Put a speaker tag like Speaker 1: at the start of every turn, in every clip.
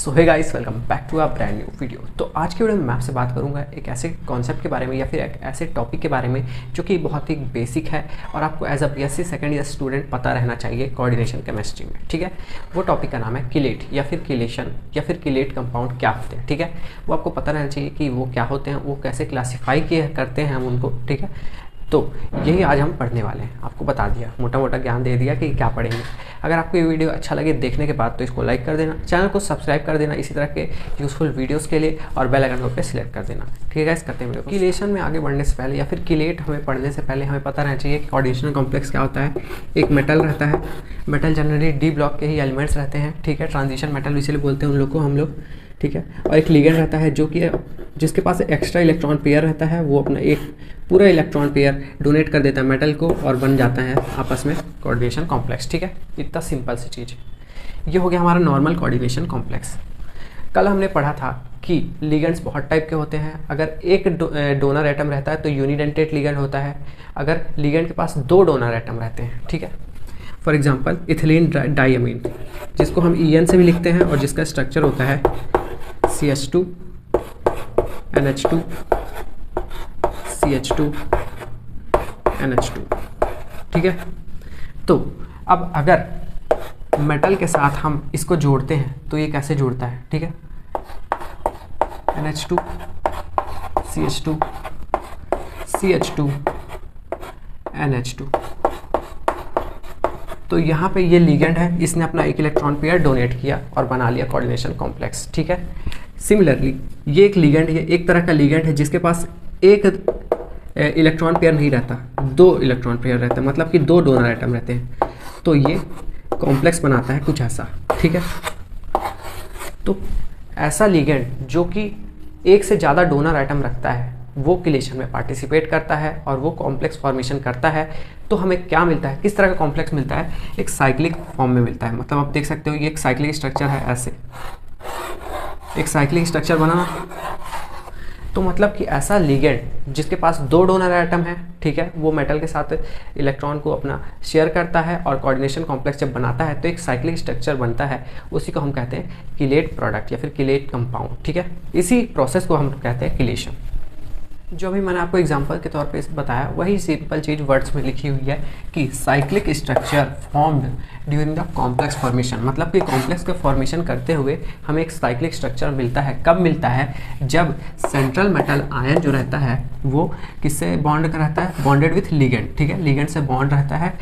Speaker 1: So hey guys, welcome back to a brand new video. तो आज की video में मैं आपसे बात करूंगा एक ऐसे कॉन्सेप्ट के बारे में या फिर एक ऐसे टॉपिक के बारे में जो कि बहुत ही बेसिक है और आपको as a BSc second year student पता रहना चाहिए कोऑर्डिनेशन केमिस्ट्री में। ठीक है, वो टॉपिक का नाम है किलेट या फिर किलेशन या फिर किलेट कंपाउंड क्या होते हैं। ठीक है, वो आपको पता रहना चाहिए कि वो क्या होते हैं, वो कैसे क्लासीफाई किए करते हैं हम उनको। ठीक है, तो यही आज हम पढ़ने वाले हैं। आपको बता दिया, मोटा मोटा ज्ञान दे दिया कि क्या पढ़ेंगे। अगर आपको ये वीडियो अच्छा लगे देखने के बाद तो इसको लाइक कर देना, चैनल को सब्सक्राइब कर देना इसी तरह के यूज़फुल वीडियोस के लिए, और बेल आइकन पे सिलेक्ट कर देना। ठीक है गाइस, करते हैं वीडियो। किलेशन में आगे बढ़ने से पहले या फिर किलेट हमें पढ़ने से पहले हमें पता रहना चाहिए कि कोऑर्डिनेशन कॉम्प्लेक्स क्या होता है। एक मेटल रहता है, मेटल जनरली डी ब्लॉक के ही एलिमेंट्स रहते हैं। ठीक है, ट्रांजिशन मेटल इसीलिए बोलते हैं उन लोग को हम लोग। ठीक है, और एक लिगेंड रहता है जो कि जिसके पास एक्स्ट्रा इलेक्ट्रॉन पेयर रहता है, वो अपना एक पूरा इलेक्ट्रॉन पेयर डोनेट कर देता है मेटल को और बन जाता है आपस में कोऑर्डिनेशन कॉम्प्लेक्स। ठीक है, इतना सिंपल सी चीज़। ये हो गया हमारा नॉर्मल कोऑर्डिनेशन कॉम्प्लेक्स। कल हमने पढ़ा था कि लिगेंड्स बहुत टाइप के होते हैं। अगर एक डोनर एटम रहता है तो यूनिडेंटेट लिगेंड होता है। अगर लिगेंड के पास दो डोनर एटम रहते हैं, ठीक है, फॉर एग्जांपल इथिलीन डाइअमीन, जिसको हम EN से भी लिखते हैं और जिसका स्ट्रक्चर होता है CH2 NH2 CH2 NH2। ठीक है, तो अब अगर मेटल के साथ हम इसको जोड़ते हैं तो ये कैसे जुड़ता है। ठीक है, NH2 CH2 CH2 NH2। तो यहाँ पे ये लिगेंड है, इसने अपना एक इलेक्ट्रॉन पेयर डोनेट किया और बना लिया कोऑर्डिनेशन कॉम्प्लेक्स। ठीक है, सिमिलरली ये एक लिगेंड है, एक तरह का लिगेंड है जिसके पास एक इलेक्ट्रॉन पेयर नहीं रहता, दो इलेक्ट्रॉन पेयर रहते हैं, मतलब कि दो डोनर एटम रहते हैं। तो ये कॉम्प्लेक्स बनाता है कुछ ऐसा। ठीक है, तो ऐसा लिगेंड जो कि एक से ज़्यादा डोनर एटम रखता है वो किलेशन में पार्टिसिपेट करता है और वो कॉम्प्लेक्स फॉर्मेशन करता है। तो हमें क्या मिलता है, किस तरह का कॉम्प्लेक्स मिलता है, एक साइक्लिक फॉर्म में मिलता है। मतलब आप देख सकते हो ये एक साइक्लिक स्ट्रक्चर है, ऐसे एक साइक्लिक स्ट्रक्चर बना। तो मतलब कि ऐसा लिगेंड जिसके पास दो डोनर एटम है, ठीक है, वो मेटल के साथ इलेक्ट्रॉन को अपना शेयर करता है और कोऑर्डिनेशन कॉम्प्लेक्स जब बनाता है तो एक साइक्लिक स्ट्रक्चर बनता है। उसी को हम कहते हैं किलेट प्रोडक्ट या फिर किलेट कंपाउंड। ठीक है, इसी प्रोसेस को हम कहते हैं किलेशन। जो अभी मैंने आपको एग्जांपल के तौर पे बताया वही सिंपल चीज़ वर्ड्स में लिखी हुई है कि cyclic structure formed during the complex formation. मतलब कि कॉम्प्लेक्स का फॉर्मेशन करते हुए हमें एक साइक्लिक स्ट्रक्चर मिलता है। कब मिलता है, जब सेंट्रल मेटल आयन जो रहता है वो किससे बॉन्ड का रहता है, बॉन्डेड विथ लिगेंड। ठीक है, लिगेंड से बॉन्ड रहता है,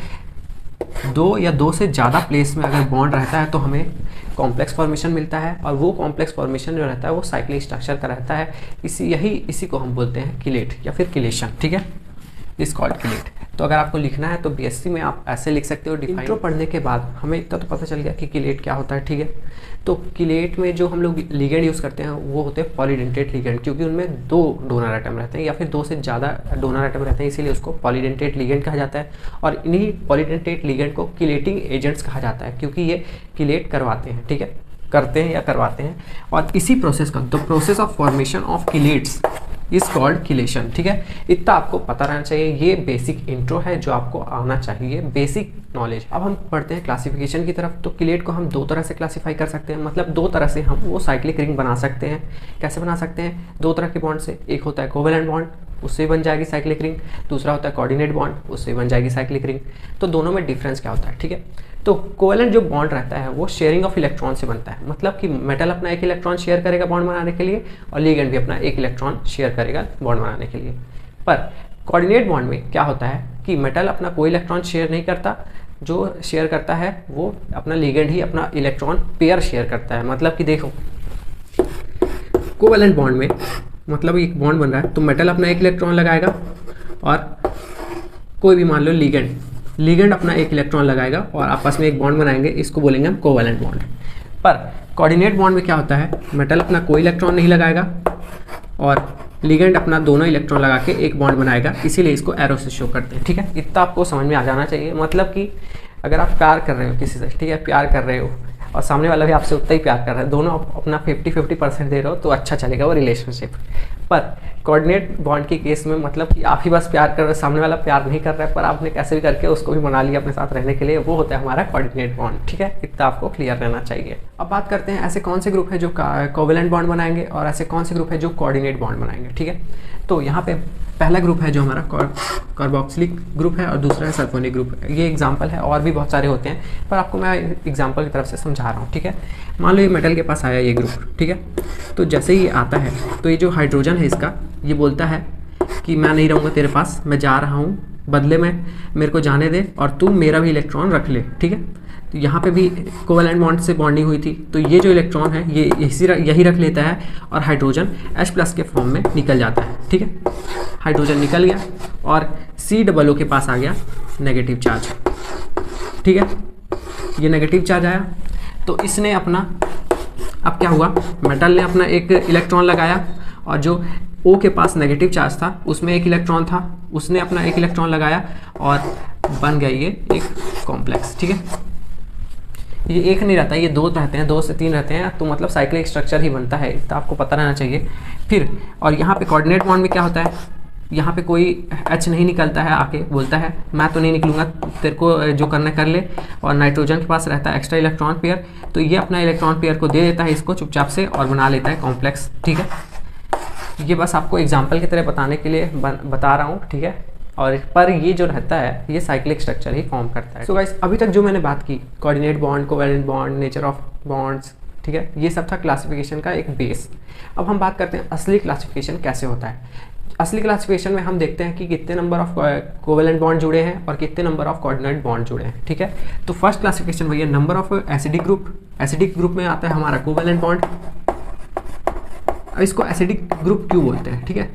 Speaker 1: दो या दो से ज़्यादा प्लेस में अगर बॉन्ड रहता है तो हमें कॉम्प्लेक्स फॉर्मेशन मिलता है। और वो कॉम्प्लेक्स फॉर्मेशन जो रहता है वो साइक्लिक स्ट्रक्चर का रहता है। इसी को हम बोलते हैं किलेट या फिर किलेशन। ठीक है, इस कॉल्ड किलेट। तो अगर आपको लिखना है तो बीएससी में आप ऐसे लिख सकते हो। इंट्रो पढ़ने के बाद हमें इतना तो पता चल गया कि किलेट क्या होता है। ठीक है, तो किलेट में जो हम लोग लिगेंड यूज़ करते हैं वो होते हैं पॉलीडेंटेट लिगेंड, क्योंकि उनमें दो डोनर एटम रहते हैं या फिर दो से ज़्यादा डोनर एटम रहते हैं, इसीलिए उसको पॉलीडेंटेट लिगेंड कहा जाता है। और इन्हीं पॉलीडेंटेट लिगेंड को किलेटिंग एजेंट्स कहा जाता है, क्योंकि ये किलेट करवाते हैं। ठीक है, करते हैं या करवाते हैं। और इसी प्रोसेस का, the process of formation of किलेट्स is called chelation. ठीक है, इतना आपको पता रहना चाहिए। ये बेसिक इंट्रो है जो आपको आना चाहिए, बेसिक नॉलेज। अब हम पढ़ते हैं क्लासिफिकेशन की तरफ। तो किलेट को हम दो तरह से क्लासीफाई कर सकते हैं, मतलब दो तरह से हम वो साइक्लिक रिंग बना सकते हैं। कैसे बना सकते हैं, दो तरह के बॉन्ड से। एक होता है कोवेलेंट बॉन्ड, उससे बन जाएगी साइक्लिक रिंग। दूसरा होता है कोऑर्डिनेट बॉन्ड, उससे बन जाएगी साइक्लिक रिंग। तो दोनों में डिफरेंस क्या होता है। ठीक है, तो कोवेलेंट जो बॉन्ड रहता है वो शेयरिंग ऑफ इलेक्ट्रॉन से बनता है। मतलब कि मेटल अपना एक इलेक्ट्रॉन शेयर करेगा बॉन्ड बनाने के लिए और लिगेंड भी अपना एक इलेक्ट्रॉन शेयर करेगा बॉन्ड बनाने के लिए। पर कोऑर्डिनेट बॉन्ड में क्या होता है कि मेटल अपना कोई इलेक्ट्रॉन शेयर नहीं करता, जो शेयर करता है वो अपना लिगेंड ही अपना इलेक्ट्रॉन पेयर शेयर करता है। मतलब कि देखो, कोवेलेंट बॉन्ड में मतलब एक बॉन्ड बन रहा है तो मेटल अपना एक इलेक्ट्रॉन लगाएगा और कोई भी मान लो लिगेंड अपना एक इलेक्ट्रॉन लगाएगा और आपस में एक बॉन्ड बनाएंगे, इसको बोलेंगे हम कोवेलेंट बॉन्ड। पर कोऑर्डिनेट बॉन्ड में क्या होता है, मेटल अपना कोई इलेक्ट्रॉन नहीं लगाएगा और लिगेंड अपना दोनों इलेक्ट्रॉन लगा के एक बॉन्ड बनाएगा, इसीलिए इसको एरो से शो करते हैं। ठीक है, इतना आपको समझ में आ जाना चाहिए। मतलब कि अगर आप प्यार कर रहे हो किसी से, ठीक है, प्यार कर रहे हो और सामने वाला भी आपसे उतना ही प्यार कर रहा है, दोनों अपना 50-50% दे रहे हो तो अच्छा चलेगा वो रिलेशनशिप। पर कोऑर्डिनेट बॉन्ड के केस में मतलब कि आप ही बस प्यार कर रहे हो, सामने वाला प्यार नहीं कर रहा है, पर आपने कैसे भी करके उसको भी मना लिया अपने साथ रहने के लिए, वो होता है हमारा कोऑर्डिनेट बॉन्ड। ठीक है, इतना आपको क्लियर रहना चाहिए। अब बात करते हैं ऐसे कौन से ग्रुप है जो कोवेलेंट बॉन्ड बनाएंगे और ऐसे कौन से ग्रुप है जो कोऑर्डिनेट बॉन्ड बनाएंगे, ठीक है। तो यहाँ पे पहला ग्रुप है जो हमारा कार्बोक्सिलिक ग्रुप है और दूसरा है सल्फोनिक ग्रुप है। ये एग्जांपल है, और भी बहुत सारे होते हैं पर आपको मैं एग्जांपल की तरफ से समझा रहा हूँ, ठीक है। मान लो ये मेटल के पास आया ये ग्रुप, ठीक है। तो जैसे ही आता है तो ये जो हाइड्रोजन है इसका, ये बोलता है कि मैं नहीं रहूँगा तेरे पास, मैं जा रहा हूँ, बदले में मेरे को जाने दे और तू मेरा भी इलेक्ट्रॉन रख ले, ठीक है। तो यहाँ पे भी कोवेलेंट बॉन्ड से बॉन्डिंग हुई थी, तो ये जो इलेक्ट्रॉन है ये यही रख लेता है और हाइड्रोजन H+ के फॉर्म में निकल जाता है, ठीक है। हाइड्रोजन निकल गया और COO के पास आ गया नेगेटिव चार्ज, ठीक है। ये नेगेटिव चार्ज आया तो इसने अपना, अब क्या हुआ, मेटल ने अपना एक इलेक्ट्रॉन लगाया और जो O के पास नेगेटिव चार्ज था उसमें एक इलेक्ट्रॉन था, उसने अपना एक इलेक्ट्रॉन लगाया और बन गया ये एक कॉम्प्लेक्स, ठीक है। ये एक नहीं रहता, ये दो रहते हैं, 2 से 3 रहते हैं, तो मतलब साइक्लिक स्ट्रक्चर ही बनता है, तो आपको पता रहना चाहिए। फिर और यहाँ पे कोऑर्डिनेट बॉन्ड में क्या होता है, यहाँ पे कोई H नहीं निकलता है, आके बोलता है मैं तो नहीं निकलूँगा, तेरे को जो करना कर ले। और नाइट्रोजन के पास रहता है एक्स्ट्रा इलेक्ट्रॉन पेयर, तो ये अपना इलेक्ट्रॉन पेयर को दे देता है इसको चुपचाप से और बना लेता है कॉम्प्लेक्स, ठीक है। ये बस आपको एग्जाम्पल की तरह बताने के लिए बता रहा हूँ, ठीक है। और पर ये जो रहता है ये साइक्लिक स्ट्रक्चर ही फॉर्म करता है। सो गाइस, अभी तक जो मैंने बात की coordinate bond, covalent bond, nature of bonds, ठीक है, ये सब था क्लासिफिकेशन का एक बेस। अब हम बात करते हैं असली क्लासिफिकेशन कैसे होता है। असली क्लासिफिकेशन में हम देखते हैं कि कितने नंबर ऑफ कोवेलेंट बॉन्ड जुड़े हैं और कितने नंबर ऑफ कोऑर्डिनेट बॉन्ड जुड़े हैं, ठीक है। तो फर्स्ट क्लासिफिकेशन भैया number of acidic group. Acidic group में आता है हमारा कोवेलेंट बॉन्ड। अब इसको एसिडिक ग्रुप क्यों बोलते हैं, ठीक है,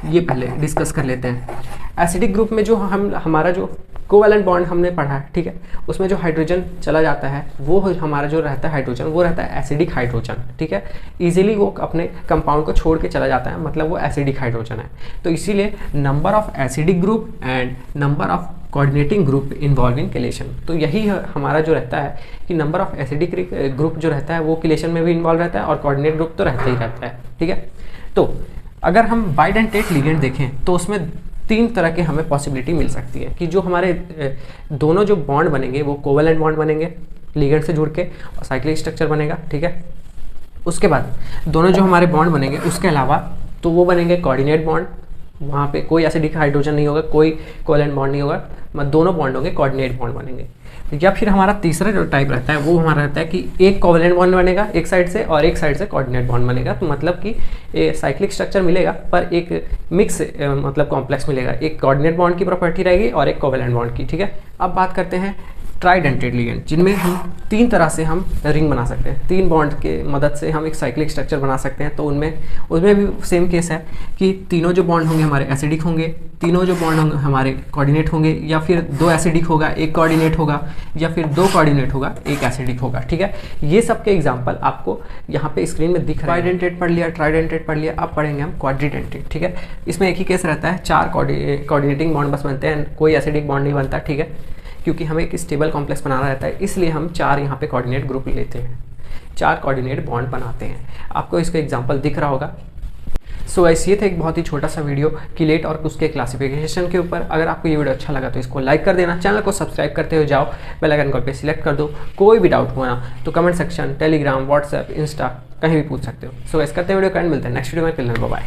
Speaker 1: ये पहले डिस्कस कर लेते हैं। एसिडिक ग्रुप में जो हमारा जो कोवेलेंट बॉन्ड हमने पढ़ा है, ठीक है, उसमें जो हाइड्रोजन चला जाता है वो हमारा जो रहता है हाइड्रोजन, वो रहता है एसिडिक हाइड्रोजन, ठीक है। इजीली वो अपने कंपाउंड को छोड़ के चला जाता है, मतलब वो एसिडिक हाइड्रोजन है। तो इसीलिए number of acidic group and number of coordinating group involving chelation, तो यही हमारा जो रहता है कि नंबर ऑफ एसिडिक ग्रुप जो रहता है वो किलेशन में भी इन्वॉल्व रहता है और कोऑर्डिनेट ग्रुप तो रहता ही रहता है, ठीक है। तो अगर हम बाइडेंटेट लिगेंड देखें तो उसमें 3 तरह के हमें पॉसिबिलिटी मिल सकती है कि जो हमारे दोनों जो बॉन्ड बनेंगे वो कोवेलेंट बॉन्ड बनेंगे लिगेंड से जुड़ के और साइक्लिक स्ट्रक्चर बनेगा, ठीक है। उसके बाद दोनों जो हमारे बॉन्ड बनेंगे उसके अलावा तो वो बनेंगे कोऑर्डिनेट बॉन्ड, वहाँ पे कोई एसिडिक हाइड्रोजन नहीं होगा, कोई कोवेलेंट बॉन्ड नहीं होगा, मतलब दोनों बॉन्ड होंगे, कोऑर्डिनेट बॉन्ड बनेंगे। या फिर हमारा तीसरा जो टाइप रहता है वो हमारा रहता है कि एक कोवेलेंट बॉन्ड बनेगा एक साइड से और एक साइड से कोऑर्डिनेट बॉन्ड बनेगा, तो मतलब कि साइक्लिक स्ट्रक्चर मिलेगा पर एक मिक्स मतलब कॉम्प्लेक्स मिलेगा, एक कोऑर्डिनेट बॉन्ड की प्रॉपर्टी रहेगी और एक कोवेलेंट बॉन्ड की, ठीक है। अब बात करते हैं ट्राइडेंटेड लिगेंड, जिनमें हम 3 तरह से हम रिंग बना सकते हैं, 3 बॉन्ड के मदद से हम एक साइक्लिक स्ट्रक्चर बना सकते हैं। तो उसमें भी सेम केस है कि तीनों जो बॉन्ड होंगे हमारे एसिडिक होंगे, तीनों जो बॉन्ड होंगे हमारे कोऑर्डिनेट होंगे, या फिर 2 एसिडिक होगा एक कोऑर्डिनेट होगा, या फिर 2 कोऑर्डिनेट होगा एक एसिडिक होगा, ठीक है। ये सब के एग्जाम्पल आपको यहाँ पे स्क्रीन में दिख रहा है। बाइडेंटेड पढ़ लिया, ट्राइडेंटेड पढ़ लिया, अब पढ़ेंगे हम क्वाड्रिडेंटेड, ठीक है। इसमें एक ही केस रहता है, 4 कोऑर्डिनेटिंग बॉन्ड बस बनते हैं, कोई एसिडिक बॉन्ड नहीं बनता, ठीक है। क्योंकि हमें एक स्टेबल कॉम्प्लेक्स बनाना रहता है, इसलिए हम 4 यहाँ पे कोऑर्डिनेट ग्रुप लेते हैं, 4 कोऑर्डिनेट बॉन्ड बनाते हैं। आपको इसका एग्जांपल दिख रहा होगा। सो ऐसे ये था एक बहुत ही छोटा सा वीडियो किलेट और उसके क्लासिफिकेशन के ऊपर। अगर आपको ये वीडियो अच्छा लगा तो इसको लाइक कर देना, चैनल को सब्सक्राइब करते हुए जाओ, बेल आइकन कॉल पे सिलेक्ट कर दो। कोई भी डाउट हुआ ना तो comment section, Telegram, WhatsApp, Insta कहीं भी पूछ सकते हो। सो ऐसे करते वीडियो का एंड मिलते हैं नेक्स्ट वीडियो में, बाय।